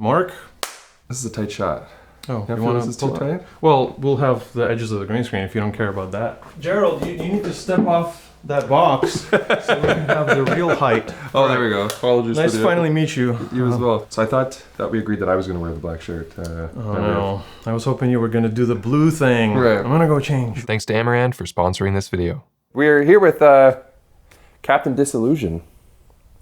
Mark? This is a tight shot. Oh, you want this is too tight? Well, we'll have the edges of the green screen if you don't care about that. Gerald, you need to step off that box so we can have the real height. Oh, there we go. Apologies. Nice to finally meet you. You as well. So I thought that we agreed that I was going to wear the black shirt. Oh no, I was hoping you were going to do the blue thing. Right. I'm going to go change. Thanks to Amaranth for sponsoring this video. We're here with Captain Disillusion.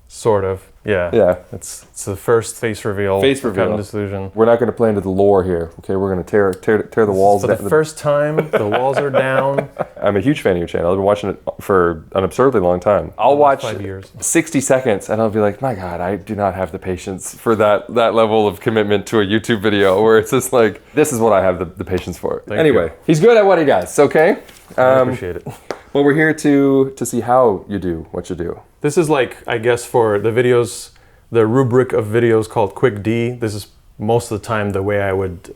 Sort of, yeah. Yeah. It's the first face reveal. Face reveal. Captain Disillusion. We're not going to play into the lore here. Okay, we're going to tear the walls For down. the first time, the walls are down. I'm a huge fan of your channel. I've been watching it for an absurdly long time. I'll watch 5 years. 60 seconds and I'll be like, my God, I do not have the patience for that level of commitment to a YouTube video where it's just like, this is what I have the patience for. Anyway, he's good at what he does, okay? I appreciate it. Well, we're here to see how you do what you do. This is like, I guess, for the videos, the rubric of videos called Quick D. This is most of the time the way I would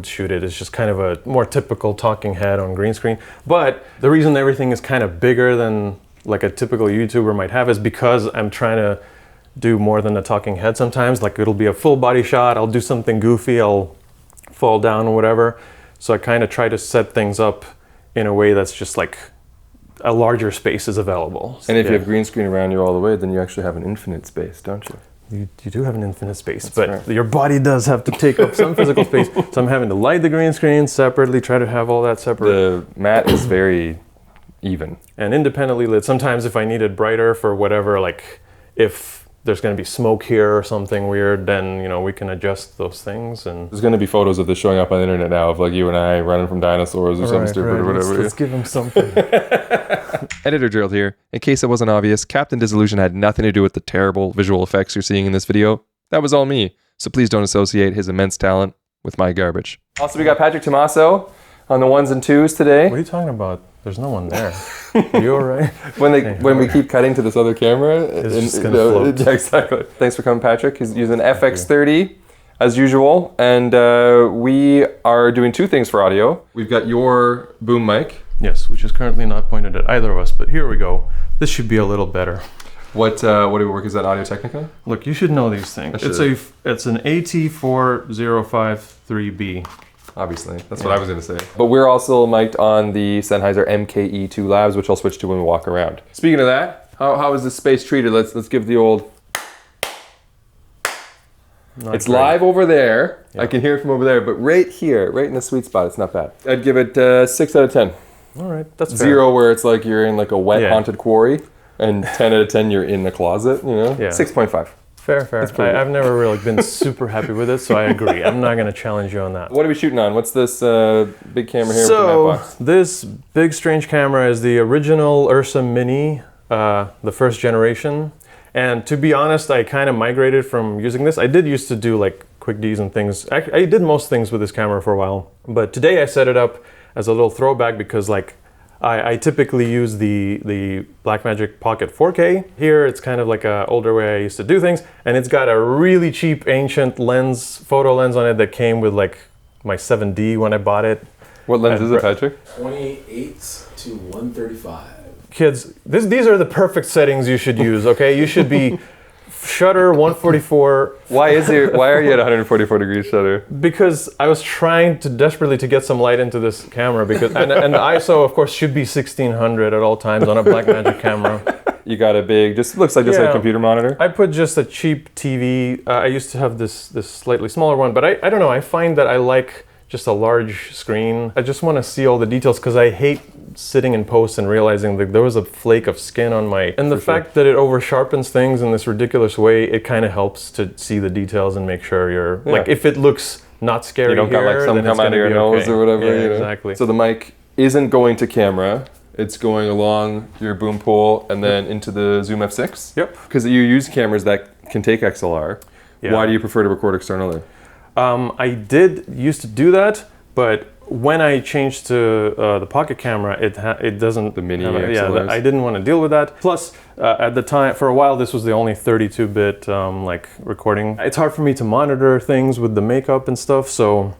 shoot it. It's just kind of a more typical talking head on green screen. But the reason everything is kind of bigger than like a typical YouTuber might have is because I'm trying to do more than a talking head sometimes. Like it'll be a full body shot. I'll do something goofy. I'll fall down or whatever. So I kind of try to set things up in a way that's just like a larger space is available. And if you have green screen around you all the way, then you actually have an infinite space, don't you? You do have an infinite space, That's but right. Your body does have to take up some physical space. So I'm having to light the green screen separately, try to have all that separate. The mat is very even. And independently lit. Sometimes if I need it brighter for whatever, like if there's going to be smoke here or something weird, then we can adjust those things. And there's going to be photos of this showing up on the internet now of like you and I running from dinosaurs or something stupid or whatever. Let's give him something. Editor Gerald here. In case it wasn't obvious, Captain Disillusion had nothing to do with the terrible visual effects you're seeing in this video. That was all me. So please don't associate his immense talent with my garbage. Also, we got Patrick Tommaso on the ones and twos today. What are you talking about? There's no one there. Are you all right? When we keep cutting to this other camera, it's just gonna float. Yeah, exactly. Thanks for coming, Patrick. He's using FX30 as usual, and we are doing two things for audio. We've got your boom mic. Yes, which is currently not pointed at either of us, but here we go. This should be a little better. What do we work? Is that Audio Technica? Look, you should know these things. It's an AT4053B. Obviously, that's what I was going to say. But we're also mic'd on the Sennheiser MKE2 Labs, which I'll switch to when we walk around. Speaking of that, how is this space treated? Let's give the old. It's great. Live over there. Yeah. I can hear it from over there, but right here, right in the sweet spot, it's not bad. I'd give it 6 out of 10. All right, that's 0 fair. where it's like you're in like a wet haunted quarry, and 10 out of 10 you're in the closet. Yeah. 6.5. Fair. I've never really been super happy with it, so I agree. I'm not going to challenge you on that. What are we shooting on? What's this big camera here? So with the box? This big strange camera is the original Ursa Mini, the first generation. And to be honest, I kind of migrated from using this. I did used to do like quick Ds and things. I did most things with this camera for a while. But today I set it up as a little throwback because like I typically use the Blackmagic Pocket 4K. Here it's kind of like an older way I used to do things, and it's got a really cheap ancient photo lens on it that came with like my 7D when I bought it. What lens is it, Patrick? 28 to 135. Kids, these are the perfect settings you should use, okay? You should be shutter 144. Why are you at 144 degrees shutter? Because I was trying desperately to get some light into this camera and ISO of course should be 1600 at all times on a Blackmagic camera. You got a big, looks like a computer monitor. I put just a cheap TV. I used to have this slightly smaller one, but I don't know. I find that I like just a large screen. I just want to see all the details because I hate sitting in post and realizing that there was a flake of skin on my... And the fact that it over sharpens things in this ridiculous way, it kind of helps to see the details and make sure you're... Like if it looks not scary, you don't got like some come out of your nose or whatever. Yeah, exactly. So the mic isn't going to camera. It's going along your boom pole and then into the Zoom F6. Yep. Because you use cameras that can take XLR. Yeah. Why do you prefer to record externally? I did used to do that, but when I changed to the pocket camera, it doesn't. The mini XLRs. I didn't want to deal with that. Plus, at the time, for a while, this was the only 32-bit like recording. It's hard for me to monitor things with the makeup and stuff, so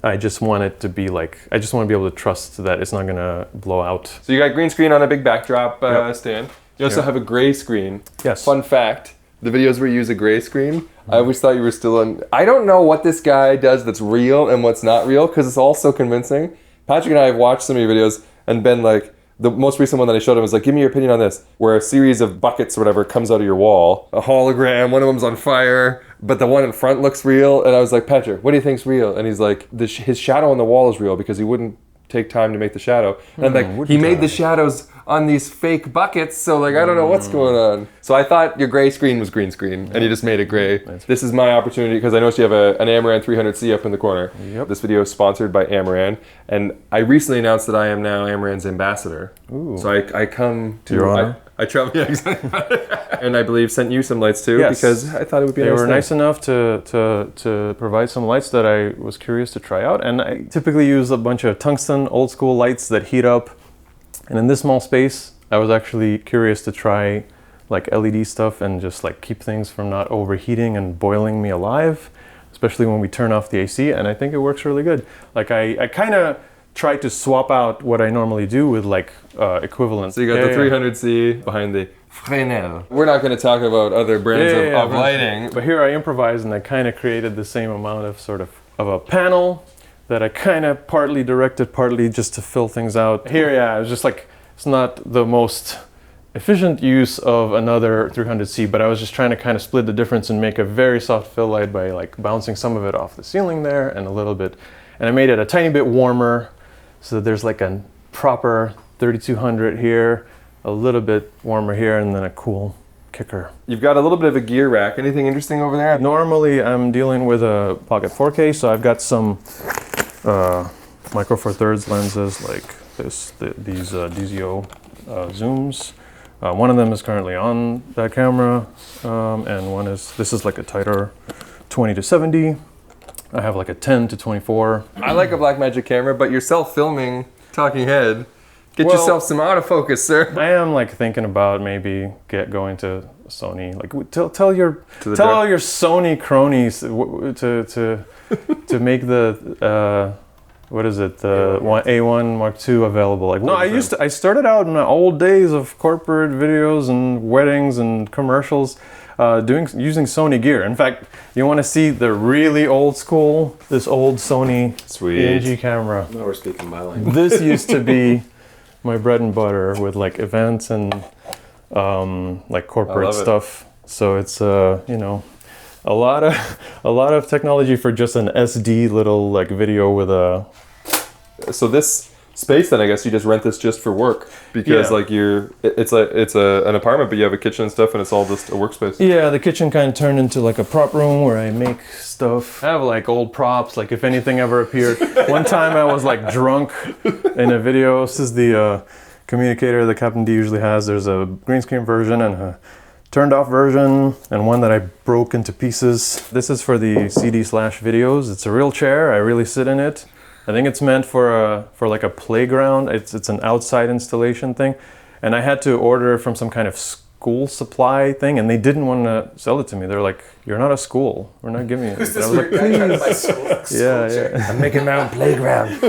I just want it to be like, I just want to be able to trust that it's not going to blow out. So you got green screen on a big backdrop stand. You also have a gray screen. Yes. Fun fact. the videos where you use a gray screen, I always thought you were still on. I don't know what this guy does that's real and what's not real because it's all so convincing. Patrick and I have watched some of your videos and been like, the most recent one that I showed him was like, give me your opinion on this, where a series of buckets or whatever comes out of your wall, a hologram, one of them's on fire, but the one in front looks real. And I was like, Patrick, what do you think's real? And he's like, his shadow on the wall is real because he wouldn't take time to make the shadow. And I'm like, he made the shadows on these fake buckets, so like I don't know what's going on. So I thought your gray screen was green screen, and you just made it gray. This is my opportunity because I noticed you have an Amaran 300C up in the corner. Yep. This video is sponsored by Amaran, and I recently announced that I am now Amaran's ambassador. Ooh. So I come to your honor. I travel, yeah, exactly. And I believe sent you some lights too, because I thought it would be. They were nice enough to provide some lights that I was curious to try out, and I typically use a bunch of tungsten old school lights that heat up. And in this small space, I was actually curious to try like LED stuff and just like keep things from not overheating and boiling me alive, especially when we turn off the AC. And I think it works really good. Like I kind of tried to swap out what I normally do with like equivalent. So you got the 300C behind the Fresnel. We're not going to talk about other brands of lighting. But here I improvised and I kind of created the same amount of sort of a panel that I kind of partly directed, partly just to fill things out. Here, yeah, it was just like, it's not the most efficient use of another 300C, but I was just trying to kind of split the difference and make a very soft fill light by like bouncing some of it off the ceiling there and a little bit. And I made it a tiny bit warmer so that there's like a proper 3200 here, a little bit warmer here, and then a cool kicker. You've got a little bit of a gear rack. Anything interesting over there? Normally I'm dealing with a Pocket 4K, so I've got some Micro Four Thirds lenses like these DZO zooms. One of them is currently on that camera, and this is like a tighter 20 to 70. I have like a 10 to 24. I like a Blackmagic camera, but you're self-filming talking head. Get yourself some autofocus, sir. I am like thinking about maybe going to Sony. Like tell all your Sony cronies to make the what is it, the A1 Mark II available. Like no, I started out in the old days of corporate videos and weddings and commercials using Sony gear. In fact, you want to see the really old school, this old Sony ENG camera. Now we're speaking my language. This used to be my bread and butter with like events and like corporate stuff. So it's a lot of technology for just an SD little like video with a. So this space, then I guess you just rent this just for work because like it's an apartment, but you have a kitchen and stuff, and it's all just a workspace. Yeah, the kitchen kind of turned into like a prop room where I make stuff. I have like old props, like if anything ever appeared. One time I was like drunk in a video. This is the communicator that Captain D usually has. There's a green screen version and a turned off version, and one that I broke into pieces. This is for the CD/videos. It's a real chair. I really sit in it. I think it's meant for like a playground. It's an outside installation thing, and I had to order from some kind of school supply thing, and they didn't want to sell it to me. They're like, "You're not a school. We're not giving you." Who's this weird guy trying to buy school chair? I'm making my own playground.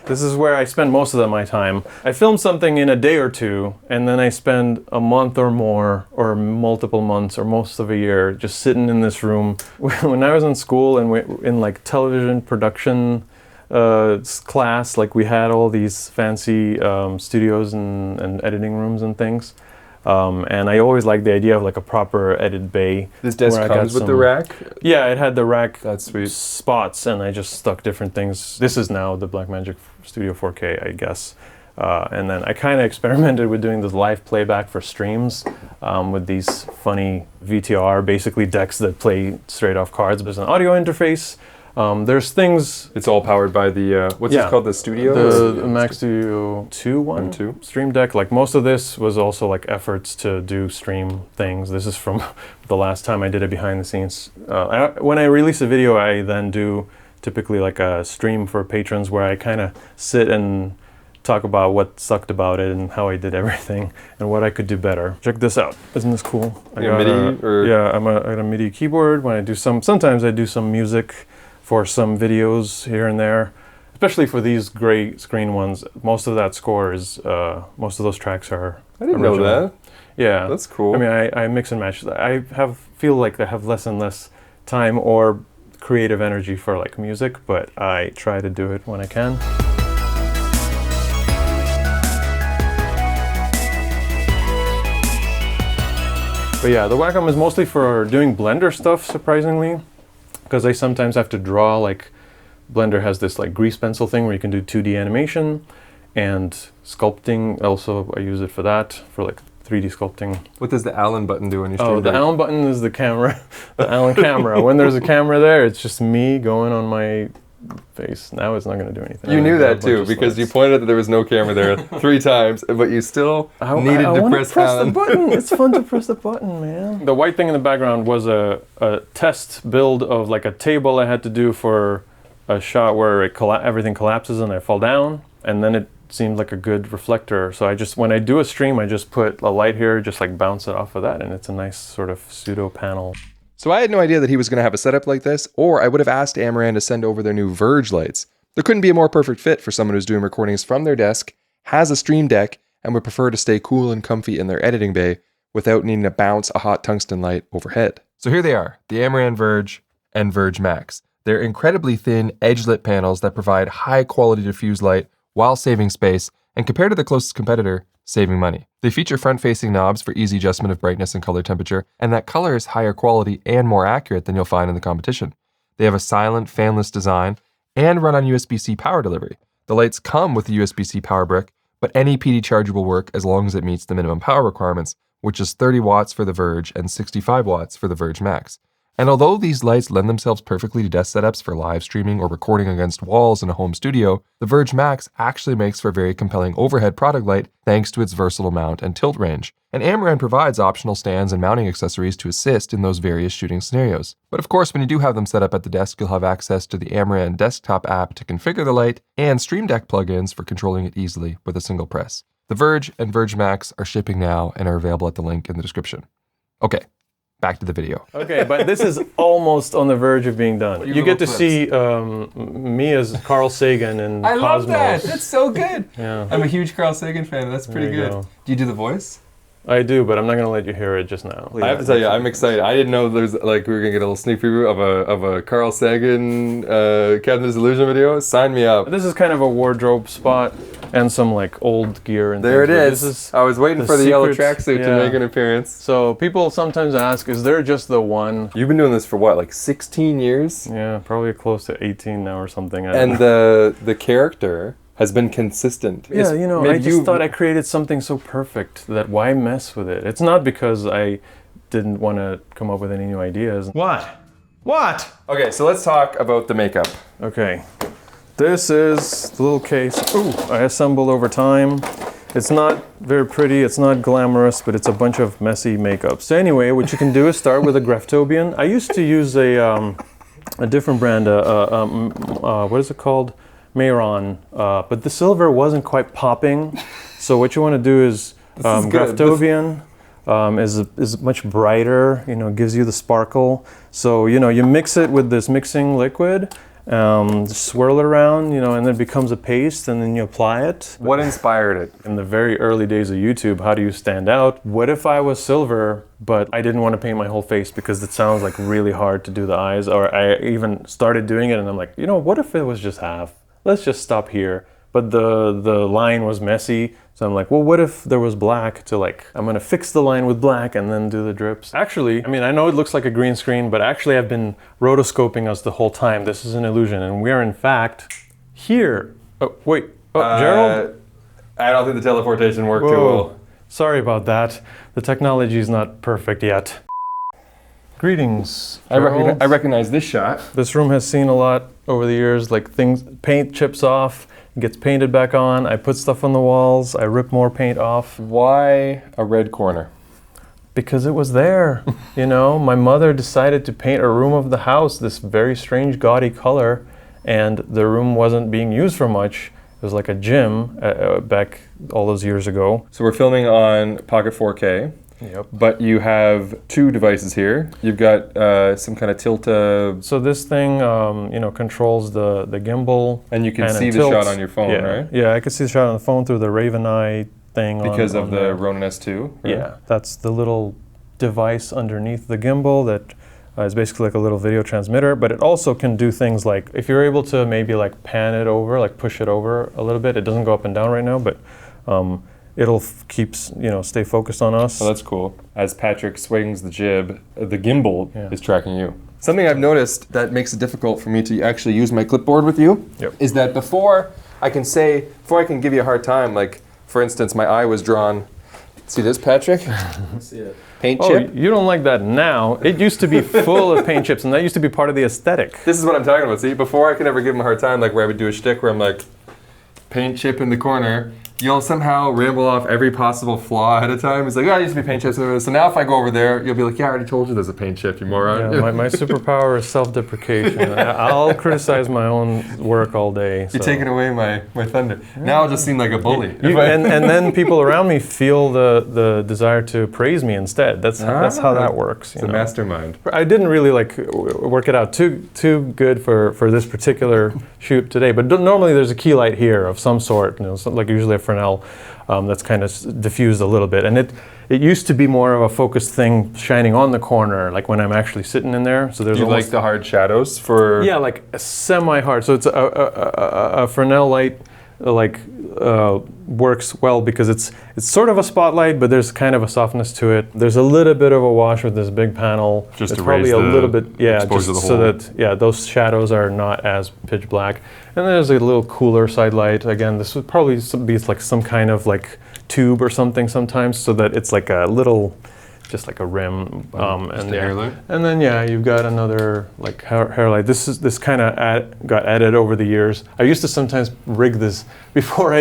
This is where I spend most of my time. I film something in a day or two, and then I spend a month or more, or multiple months, or most of a year just sitting in this room. When I was in school and in like television production class, like we had all these fancy studios and editing rooms and things. And I always liked the idea of like a proper edit bay. This desk comes with the rack? Yeah, it had the rack. That's sweet. Spots, and I just stuck different things. This is now the Blackmagic Studio 4K, I guess. And then I kind of experimented with doing this live playback for streams with these funny VTR, basically decks that play straight off cards. There's an audio interface. There's things. It's all powered by the what's it called? The Studio. The Mac Studio 2 Stream Deck. Like most of this was also like efforts to do stream things. This is from the last time I did it behind the scenes. When I release a video, I then do typically like a stream for patrons where I kind of sit and talk about what sucked about it and how I did everything and what I could do better. Check this out. Isn't this cool? I got a MIDI keyboard. When I do sometimes I do some music for some videos here and there, especially for these gray screen ones. Most of that score is, most of those tracks are I didn't original. know that. Yeah. That's cool. I mean, I mix and match. Feel like I have less and less time or creative energy for like music, but I try to do it when I can. But yeah, the Wacom is mostly for doing Blender stuff, surprisingly, because I sometimes have to draw, like, Blender has this like grease pencil thing where you can do 2D animation, and sculpting, also I use it for that, for like 3D sculpting. What does the Allen button do when you stream? Oh, the Allen button is the camera, the Allen camera. When there's a camera there, it's just me going on my face. Now it's not going to do anything. You knew that too, because you pointed out that there was no camera there 3 times, but you still needed to press the button. It's fun to press the button, man. The white thing in the background was a test build of like a table I had to do for a shot where everything collapses and I fall down, and then it seemed like a good reflector. So when I do a stream, I just put a light here, just like bounce it off of that, and it's a nice sort of pseudo panel. So I had no idea that he was going to have a setup like this, or I would have asked Amaran to send over their new Verge lights. There couldn't be a more perfect fit for someone who's doing recordings from their desk, has a stream deck, and would prefer to stay cool and comfy in their editing bay without needing to bounce a hot tungsten light overhead. So here they are, the Amaran Verge and Verge Max. They're incredibly thin, edge-lit panels that provide high-quality diffuse light while saving space, and compared to the closest competitor, saving money. They feature front-facing knobs for easy adjustment of brightness and color temperature, and that color is higher quality and more accurate than you'll find in the competition. They have a silent, fanless design and run on USB-C power delivery. The lights come with a USB-C power brick, but any PD charger will work as long as it meets the minimum power requirements, which is 30 watts for the Verge and 65 watts for the Verge Max. And although these lights lend themselves perfectly to desk setups for live streaming or recording against walls in a home studio, the Verge Max actually makes for a very compelling overhead product light thanks to its versatile mount and tilt range. And Amaran provides optional stands and mounting accessories to assist in those various shooting scenarios. But of course, when you do have them set up at the desk, you'll have access to the Amaran desktop app to configure the light and Stream Deck plugins for controlling it easily with a single press. The Verge and Verge Max are shipping now and are available at the link in the description. Okay. Back to the video. Okay, but this is almost on the verge of being done. You get to see me as Carl Sagan in Cosmos. I love that. That's so good. Yeah. I'm a huge Carl Sagan fan. That's pretty There you good. go. Do you do the voice? I do, but I'm not going to let you hear it just now. I have to tell you, I'm excited. I didn't know there's like we were gonna get a little sneak preview of a Carl Sagan Captain Disillusion video. Sign me up. This is kind of a wardrobe spot and some like old gear and There it things. is. I was waiting for the yellow tracksuit to make an appearance. So people sometimes ask, is there just the one? You've been doing this for what, like 16 years? Yeah, probably close to 18 now or something. And the character has been consistent. Yeah, I just thought I created something so perfect that why mess with it? It's not because I didn't want to come up with any new ideas. What? What? Okay, so let's talk about the makeup. Okay, this is the little case. Ooh, I assembled over time. It's not very pretty, it's not glamorous, but it's a bunch of messy makeup. So anyway, what you can do is start with a Graftobian. I used to use a different brand, what is it called? Mayron, but the silver wasn't quite popping. So what you want to do is Graftobian is much brighter. Gives you the sparkle. So you mix it with this mixing liquid, swirl it around, and then it becomes a paste, and then you apply it. What inspired it? In the very early days of YouTube, how do you stand out? What if I was silver, but I didn't want to paint my whole face because it sounds like really hard to do the eyes, or I even started doing it and I'm like, what if it was just half? Let's just stop here. But the line was messy, so I'm like, well, what if there was black to I'm gonna fix the line with black and then do the drips. Actually, I know it looks like a green screen, but actually I've been rotoscoping us the whole time. This is an illusion, and we are in fact here. Oh, wait, Gerald? I don't think the teleportation worked too Whoa. well. Sorry about that. The technology is not perfect yet. Greetings, Gerald. I recognize this shot. This room has seen a lot over the years, paint chips off, gets painted back on, I put stuff on the walls, I rip more paint off. Why a red corner? Because it was there, My mother decided to paint a room of the house this very strange gaudy color, and the room wasn't being used for much. It was like a gym back all those years ago. So we're filming on Pocket 4K. Yep. But you have 2 devices here. You've got some kind of tilt. So this thing, controls the gimbal. And you can see the tilts. shot on your phone, right? Yeah, I can see the shot on the phone through the Raven Eye thing Because on of the there. Ronin S2? Right? Yeah, that's the little device underneath the gimbal that is basically like a little video transmitter, but it also can do things like, if you're able to maybe like pan it over, like push it over a little bit, it doesn't go up and down right now, but it'll stay focused on us. Oh, that's cool. As Patrick swings the jib, the gimbal is tracking you. Something I've noticed that makes it difficult for me to actually use my clipboard with you is that before I can give you a hard time, like, for instance, my eye was drawn. See this, Patrick? See it. Paint Oh, chip. you don't like that now. It used to be full of paint chips, and that used to be part of the aesthetic. This is what I'm talking about. See, before I could ever give him a hard time, like where I would do a shtick where I'm like, paint chip in the corner, you'll somehow ramble off every possible flaw ahead of time. It's like, oh, it used to be paint chips. So now if I go over there, you'll be like, yeah, I already told you there's a paint chip, you moron. Yeah, my superpower is self-deprecation. I'll criticize my own work all day. You're taking away my thunder. Now I'll just seem like a bully. And then people around me feel the desire to praise me instead. That's how that works. It's a mastermind. I didn't really work it out too good for this particular shoot today, but normally there's a key light here of some sort, like usually a Fresnel that's kind of diffused a little bit, and it used to be more of a focused thing shining on the corner, like when I'm actually sitting in there. So there's You like the hard shadows for... Yeah, like semi-hard. So it's a Fresnel light, works well because it's sort of a spotlight, but there's kind of a softness to it. There's a little bit of a wash with this big panel. Just it's to probably raise a the little bit, exposure just to the so whole. that those shadows are not as pitch black. And there's a little cooler side light. Again, this would probably be like some kind of like tube or something sometimes, so that it's like a little, just like a rim. Just a hair light? And then you've got another like hair light. This kind of got added over the years. I used to sometimes rig this before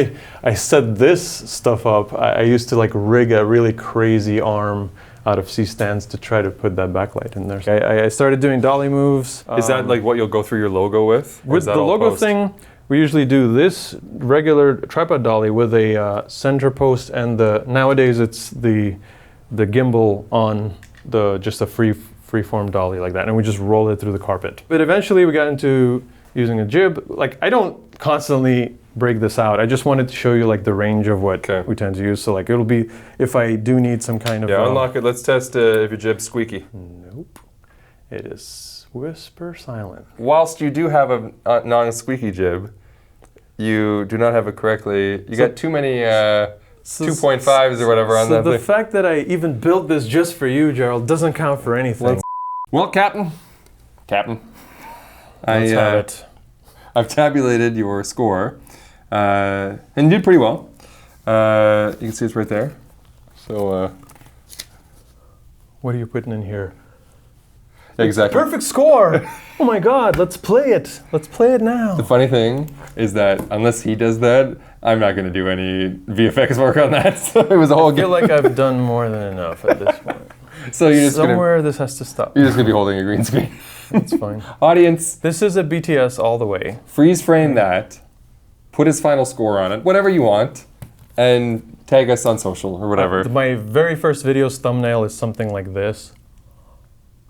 I set this stuff up. I used to like rig a really crazy arm out of C-stands to try to put that backlight in there. I started doing dolly moves. Is that like what you'll go through your logo with? Or With is that the all logo post? thing, we usually do this regular tripod dolly with a center post, and nowadays it's the gimbal on just a free-form dolly like that, and we just roll it through the carpet. But eventually we got into using a jib. Like, I don't constantly break this out. I just wanted to show you like the range of what we tend to use. So like it'll be, if I do need some kind of... Yeah, unlock it. Let's test if your jib's squeaky. Nope. It is whisper silent. Whilst you do have a non-squeaky jib, you do not have it correctly. You got too many 2.5s or whatever on that So the thing. fact that I even built this just for you, Gerald, doesn't count for anything. Well, Captain, Let's have it. I've tabulated your score, and you did pretty well. You can see it's right there. So, What are you putting in here? exactly. Perfect score! Oh my god, let's play it. Let's play it now. The funny thing is that unless he does that, I'm not going to do any VFX work on that. So it was a whole I feel game. like I've done more than enough at this point. So you're just Somewhere this has to stop. you're just gonna be holding a green screen. It's fine. Audience, This is a BTS all the way. freeze frame that, put his final score on it, whatever you want, and tag us on social or whatever. My very first video's thumbnail is something like this.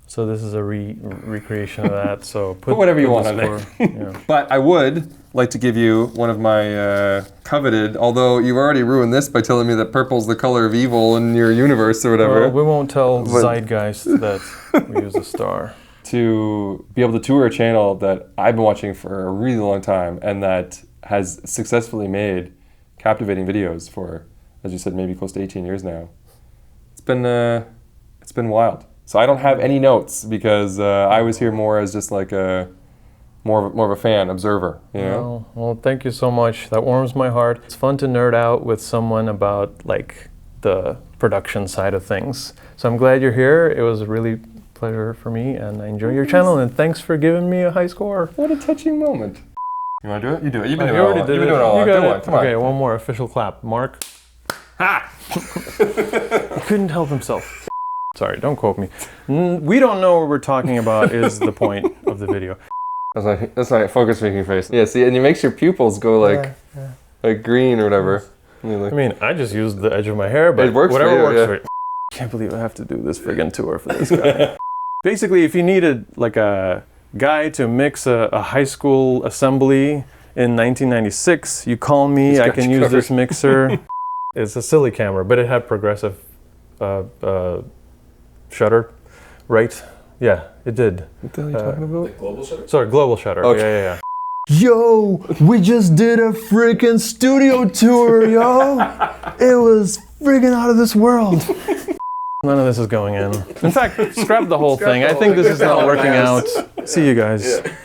So this is a recreation of that. So put whatever you put want the on score. Yeah. But I would like to give you one of my coveted, although you've already ruined this by telling me that purple's the color of evil in your universe or whatever, Well, we won't tell Zeitgeist that we use a star. to be able to tour a channel that I've been watching for a really long time and that has successfully made captivating videos for, as you said, maybe close to 18 years now. It's been wild. So I don't have any notes because I was here more as just like more of a fan, observer, you know? Well, thank you so much. That warms my heart. It's fun to nerd out with someone about like the production side of things. So I'm glad you're here. It was a really pleasure for me, and I enjoy your channel. And thanks for giving me a high score. What a touching moment. You want to do it? You do it. You've been You doing it all. already You've did been it. doing it all. You Come got on, it. come on. Okay, one more official clap. Mark. Ha! He couldn't help himself. Sorry, don't quote me. We don't know what we're talking about is the point of the video. That's my focus making face. Yeah, see, and it makes your pupils go like green or whatever. I mean, I just used the edge of my hair, but It works for whatever you, works yeah. for you. Can't believe I have to do this friggin' tour for this guy. Basically, if you needed like a guy to mix a high school assembly in 1996, you call me. I can use this mixer. It's a silly camera, but it had progressive shutter rate. Yeah, it did. What the hell are you talking about? Like global shutter? Sorry, global shutter. Okay. Yeah. Yo, we just did a freaking studio tour, yo. It was freaking out of this world. None of this is going in. In fact, scrap the whole thing. I think this is not working out. See you guys. Yeah.